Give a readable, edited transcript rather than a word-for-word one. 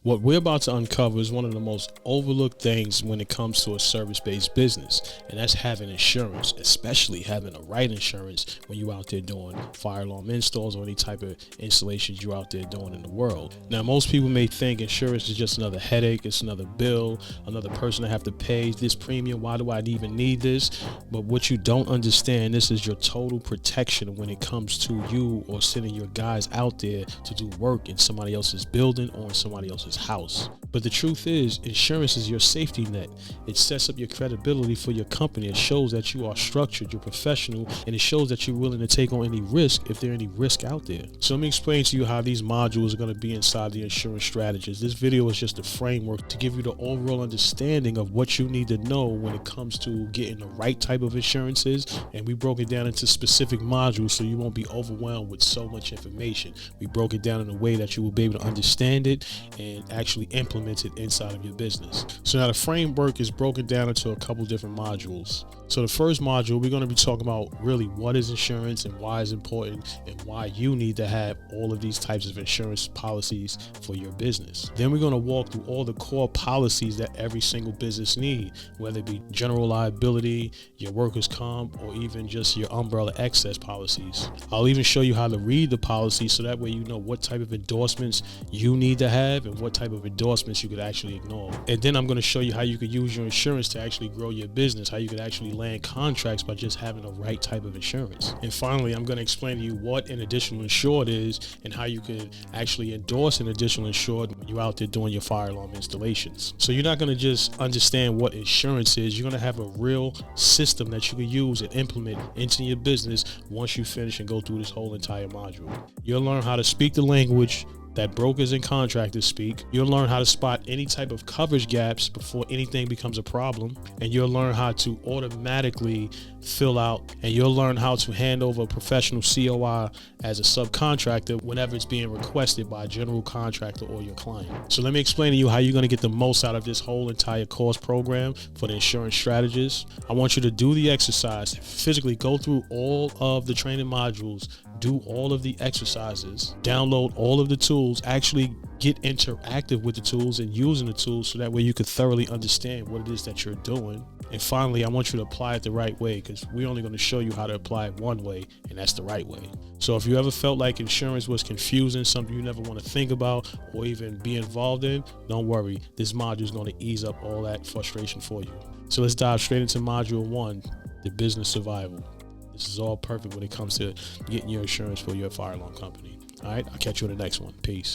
What we're about to uncover is one of the most overlooked things when it comes to a service-based business, and that's having insurance, especially having the right insurance when you're out there doing fire alarm installs or any type of installations you're out there doing in the world. Now, most people may think insurance is just another headache, it's another bill, another person I have to pay this premium, why do I even need this? But what you don't understand, this is your total protection when it comes to you or sending your guys out there to do work in somebody else's building or in somebody else's house. But the truth is, insurance is your safety net. It sets up your credibility for your company. It shows that you are structured, you're professional, and it shows that you're willing to take on any risk if there's any risk out there. So let me explain to you how these modules are going to be inside the insurance strategist. This video is just a framework to give you the overall understanding of what you need to know when it comes to getting the right type of insurances, and we broke it down into specific modules so you won't be overwhelmed with so much information. We broke it down in a way that you will be able to understand it and actually implement it inside of your business. So now the framework is broken down into a couple different modules. So the first module, we're going to be talking about really what is insurance and why it's important and why you need to have all of these types of insurance policies for your business. Then we're going to walk through all the core policies that every single business needs, whether it be general liability, your workers' comp, or even just your umbrella excess policies. I'll even show you how to read the policy so that way you know what type of endorsements you need to have and what type of endorsements you could actually ignore. And then I'm going to show you how you could use your insurance to actually grow your business, how you could actually land contracts by just having the right type of insurance. And finally, I'm going to explain to you what an additional insured is and how you could actually endorse an additional insured when you're out there doing your fire alarm installations. So you're not going to just understand what insurance is. You're going to have a real system that you can use and implement into your business once you finish and go through this whole entire module. You'll learn how to speak the language that brokers and contractors speak. You'll learn how to spot any type of coverage gaps before anything becomes a problem. And you'll learn how to automatically fill out, and you'll learn how to hand over a professional COI as a subcontractor whenever it's being requested by a general contractor or your client. So let me explain to you how you're going to get the most out of this whole entire course program for the insurance strategist. I want you to do the exercise, physically go through all of the training modules, do all of the exercises, download all of the tools, actually get interactive with the tools and using the tools so that way you can thoroughly understand what it is that you're doing. And finally, I want you to apply it the right way, because we're only going to show you how to apply it one way, and that's the right way. So if you ever felt like insurance was confusing, something you never want to think about or even be involved in, don't worry. This module is going to ease up all that frustration for you. So let's dive straight into module 1, the business survival. This is all perfect when it comes to getting your insurance for your fire alarm company. All right, I'll catch you in the next one. Peace.